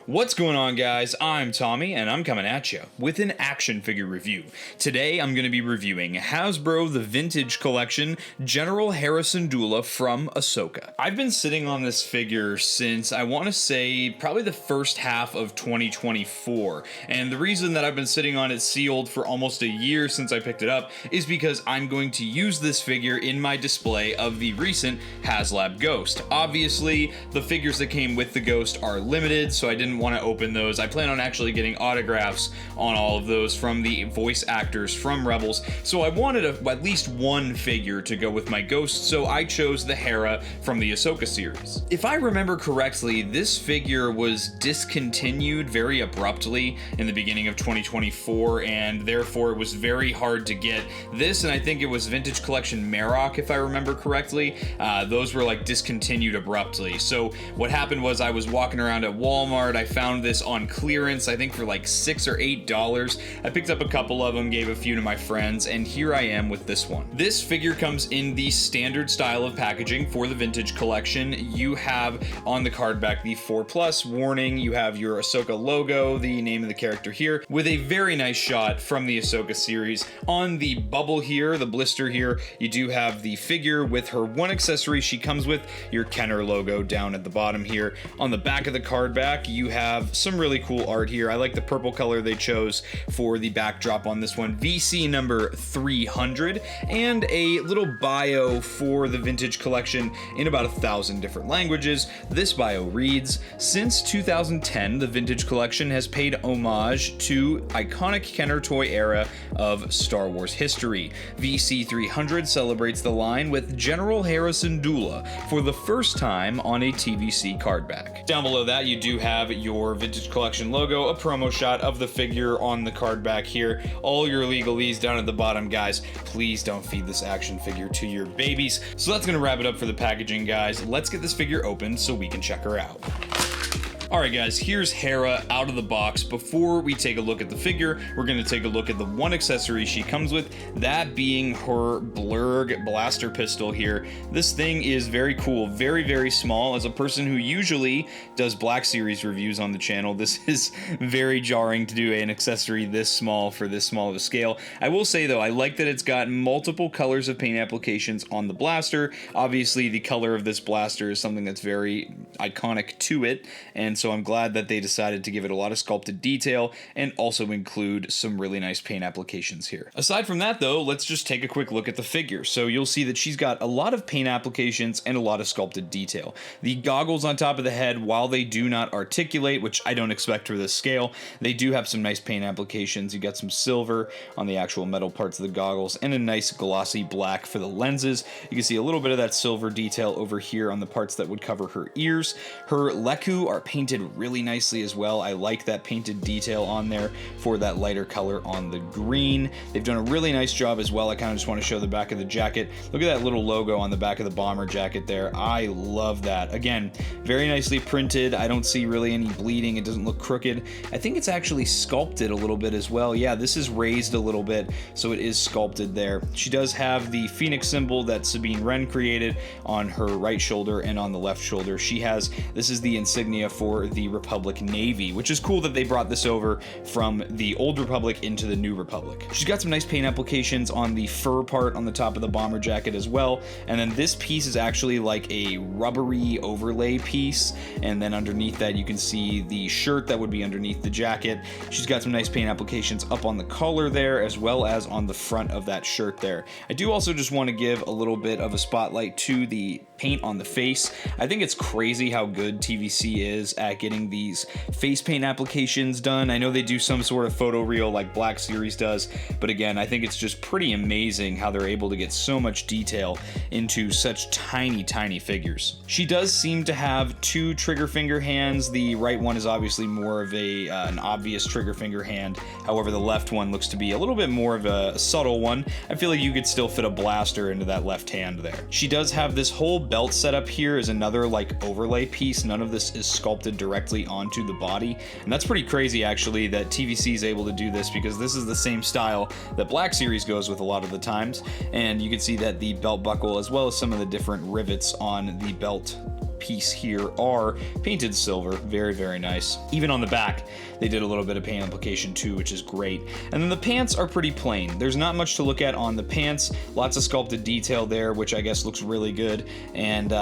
What's going on, guys? I'm Tommy, and I'm coming at you with an action figure review. Today, I'm going to be reviewing Hasbro The Vintage Collection General Hera Syndulla from Ahsoka. I've been sitting on this figure since, I want to say, probably the first half of 2024, and the reason that I've been sitting on it sealed for almost a year since I picked it up is because I'm going to use this figure in my display of the recent HasLab Ghost. Obviously, the figures that came with the Ghost are limited, so I didn't want to open those. I plan on actually getting autographs on all of those from the voice actors from Rebels, so I wanted at least one figure to go with my Ghost, so I chose the Hera from the Ahsoka series. If I remember correctly, this figure was discontinued very abruptly in the beginning of 2024, and therefore it was very hard to get. This, and I think it was Vintage Collection Marok, if I remember correctly, those were like discontinued abruptly. So what happened was I was walking around at Walmart, I found this on clearance, I think for like $6 or $8. I picked up a couple of them, gave a few to my friends, and here I am with this one. This figure comes in the standard style of packaging for the Vintage Collection. You have on the card back the 4+ warning, you have your Ahsoka logo, the name of the character here, with a very nice shot from the Ahsoka series. On the bubble here, the blister here, you do have the figure with her one accessory she comes with, your Kenner logo down at the bottom here. On the back of the card back, you have some really cool art here. I like the purple color they chose for the backdrop on this one. VC number 300, and a little bio for the Vintage Collection in about 1,000 different languages. This bio reads, "Since 2010, the Vintage Collection has paid homage to iconic Kenner toy era of Star Wars history. VC 300 celebrates the line with General Hera Syndulla for the first time on a TVC card back." Down below that, you do have your Vintage Collection logo, a promo shot of the figure on the card back here, all your legalese down at the bottom. Guys, please don't feed this action figure to your babies. So that's gonna wrap it up for the packaging, guys. Let's get this figure open so we can check her out. Alright guys, here's Hera out of the box. Before we take a look at the figure, we're going to take a look at the one accessory she comes with, that being her Blurg blaster pistol here. This thing is very cool, very, very small. As a person who usually does Black Series reviews on the channel, this is very jarring to do an accessory this small for this small of a scale. I will say though, I like that it's got multiple colors of paint applications on the blaster. Obviously, the color of this blaster is something that's very iconic to it, and so I'm glad that they decided to give it a lot of sculpted detail and also include some really nice paint applications here. Aside from that though, let's just take a quick look at the figure. So you'll see that she's got a lot of paint applications and a lot of sculpted detail. The goggles on top of the head, while they do not articulate, which I don't expect for this scale, they do have some nice paint applications. You got some silver on the actual metal parts of the goggles and a nice glossy black for the lenses. You can see a little bit of that silver detail over here on the parts that would cover her ears. Her Leku are painted really nicely as well. I like that painted detail on there for that lighter color on the green. They've done a really nice job as well. I kind of just want to show the back of the jacket. Look at that little logo on the back of the bomber jacket there. I love that. Again, very nicely printed. I don't see really any bleeding. It doesn't look crooked. I think it's actually sculpted a little bit as well. Yeah, this is raised a little bit, so it is sculpted there. She does have the Phoenix symbol that Sabine Wren created on her right shoulder and on the left shoulder. She has, this is the insignia for the Republic Navy, which is cool that they brought this over from the Old Republic into the New Republic. She's got some nice paint applications on the fur part on the top of the bomber jacket as well, and then this piece is actually like a rubbery overlay piece, and then underneath that you can see the shirt that would be underneath the jacket. She's got some nice paint applications up on the collar there as well as on the front of that shirt there. I do also just want to give a little bit of a spotlight to the paint on the face. I think it's crazy how good TVC is at getting these face paint applications done. I know they do some sort of photoreal like Black Series does, but again, I think it's just pretty amazing how they're able to get so much detail into such tiny, tiny figures. She does seem to have two trigger finger hands. The right one is obviously more of an obvious trigger finger hand. However, the left one looks to be a little bit more of a subtle one. I feel like you could still fit a blaster into that left hand there. She does have this whole belt setup here is another like overlay piece. None of this is sculpted directly onto the body, and that's pretty crazy actually that TVC is able to do this, because this is the same style that Black Series goes with a lot of the times. And you can see that the belt buckle, as well as some of the different rivets on the belt piece here, are painted silver. Very, very nice. Even on the back, they did a little bit of paint application too, which is great. And then the pants are pretty plain. There's not much to look at on the pants. Lots of sculpted detail there, which I guess looks really good. And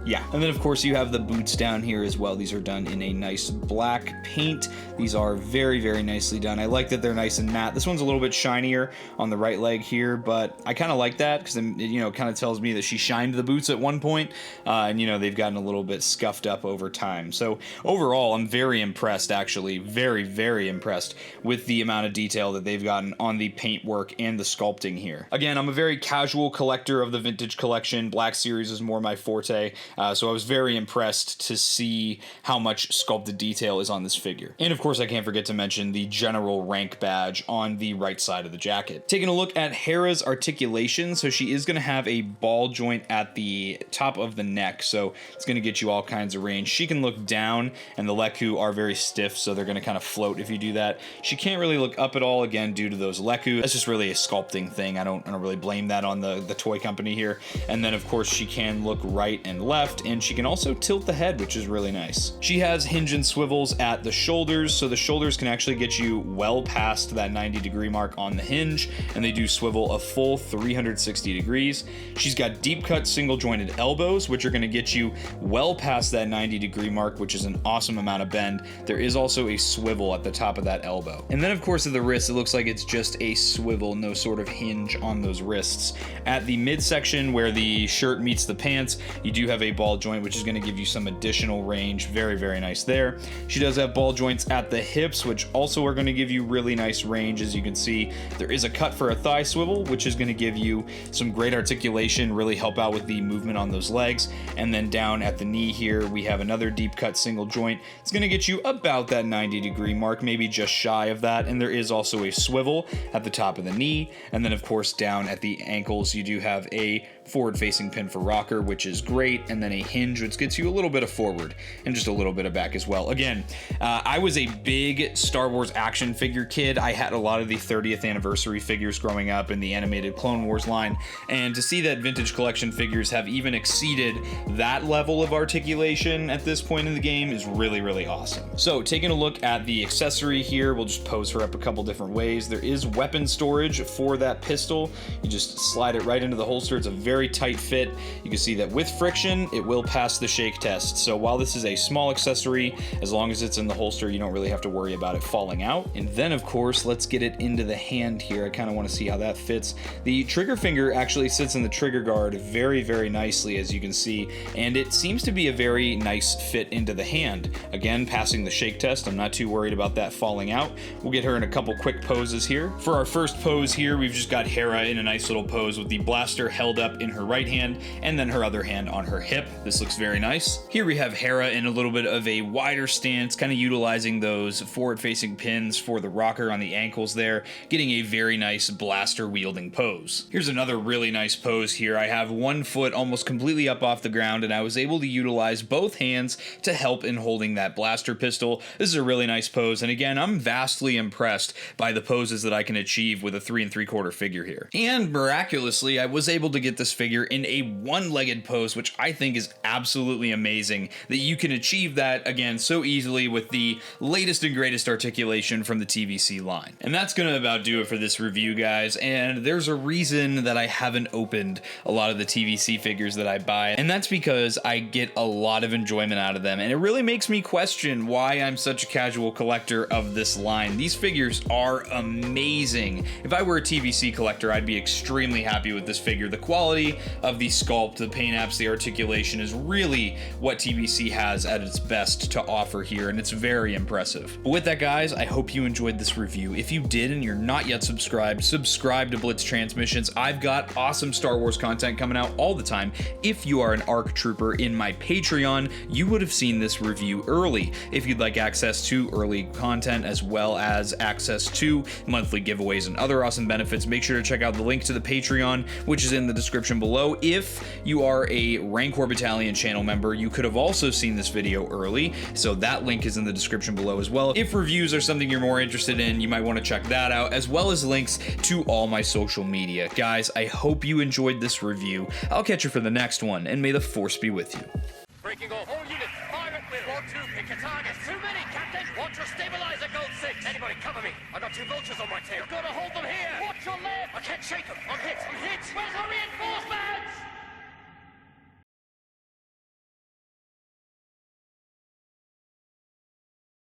yeah, and then of course you have the boots down here as well. These are done in a nice black paint. These are very, very nicely done. I like that they're nice and matte. This one's a little bit shinier on the right leg here, but I kind of like that because it, you know, kind of tells me that she shined the boots at one point, and you know, they've gotten a little bit scuffed up over time. So overall, I'm very impressed, actually, very, very impressed with the amount of detail that they've gotten on the paint work and the sculpting here. Again, I'm a very casual collector of the vintage collection. Black Series is more my forte. So I was very impressed to see how much sculpted detail is on this figure. And of course, I can't forget to mention the general rank badge on the right side of the jacket. Taking a look at Hera's articulation, so she is going to have a ball joint at the top of the neck, so it's going to get you all kinds of range. She can look down, and the Leku are very stiff, so they're going to kind of float if you do that. She can't really look up at all, again, due to those Leku. That's just really a sculpting thing. I don't really blame that on the toy company here. And then, of course, she can look right and left, and she can also tilt the head, which is really nice. She has hinge and swivels at the shoulders, so the shoulders can actually get you well past that 90-degree mark on the hinge, and they do swivel a full 360 degrees. She's got deep cut single jointed elbows, which are going to get you well past that 90-degree mark, which is an awesome amount of bend. There is also a swivel at the top of that elbow. And then of course at the wrist, it looks like it's just a swivel, no sort of hinge on those wrists. At the midsection where the shirt meets the pants, you do have a ball joint, which is going to give you some additional range. Very, very nice there. She does have ball joints at the hips, which also are going to give you really nice range. As you can see, there is a cut for a thigh swivel, which is going to give you some great articulation, really help out with the movement on those legs. And then down at the knee here, we have another deep cut single joint. It's going to get you about that 90-degree mark, maybe just shy of that. And there is also a swivel at the top of the knee. And then of course, down at the ankles, you do have a forward-facing pin for rocker, which is great, and then a hinge, which gets you a little bit of forward and just a little bit of back as well. Again, I was a big Star Wars action figure kid. I had a lot of the 30th anniversary figures growing up in the animated Clone Wars line, and to see that vintage collection figures have even exceeded that level of articulation at this point in the game is really, really awesome. So taking a look at the accessory here, we'll just pose her up a couple different ways. There is weapon storage for that pistol. You just slide it right into the holster. It's a very tight fit. You can see that with friction, it will pass the shake test. So while this is a small accessory, as long as it's in the holster, you don't really have to worry about it falling out. And then of course, let's get it into the hand here. I kind of want to see how that fits. The trigger finger actually sits in the trigger guard very, very nicely, as you can see, and it seems to be a very nice fit into the hand. Again, passing the shake test. I'm not too worried about that falling out. We'll get her in a couple quick poses here. For our first pose here, we've just got Hera in a nice little pose with the blaster held up in her right hand and then her other hand on her hip. This looks very nice. Here we have Hera in a little bit of a wider stance, kind of utilizing those forward-facing pins for the rocker on the ankles there, getting a very nice blaster wielding pose. Here's another really nice pose here. I have one foot almost completely up off the ground, and I was able to utilize both hands to help in holding that blaster pistol. This is a really nice pose, and again, I'm vastly impressed by the poses that I can achieve with a 3 3/4 figure here. And miraculously, I was able to get this figure in a one-legged pose, which I think is absolutely amazing that you can achieve that again so easily with the latest and greatest articulation from the TVC line. And that's gonna about do it for this review, guys, and there's a reason that I haven't opened a lot of the TVC figures that I buy, and that's because I get a lot of enjoyment out of them, and it really makes me question why I'm such a casual collector of this line. These figures are amazing. If I were a TVC collector, I'd be extremely happy with this figure. The quality of the sculpt, the paint apps, the articulation is really what TVC has at its best to offer here, and it's very impressive. But with that, guys, I hope you enjoyed this review. If you did and you're not yet subscribed, subscribe to Blitz Transmissions. I've got awesome Star Wars content coming out all the time. If you are an ARC Trooper in my Patreon, you would have seen this review early. If you'd like access to early content as well as access to monthly giveaways and other awesome benefits, make sure to check out the link to the Patreon, which is in the description description below. If you are a Rancor Battalion channel member, you could have also seen this video early, so that link is in the description below as well. If reviews are something you're more interested in, you might want to check that out, as well as links to all my social media. Guys, I hope you enjoyed this review. I'll catch you for the next one, and may the Force be with you. Breaking off all units, fire at will. 1-2, pick your targets. Too many, Captain. Watch your stabilizer, Gold 6. Anybody cover me. I got 2 vultures on my tail. Gotta hold them here. Watch your left. I can't shake them. I'm hit. Where's our reinforcements?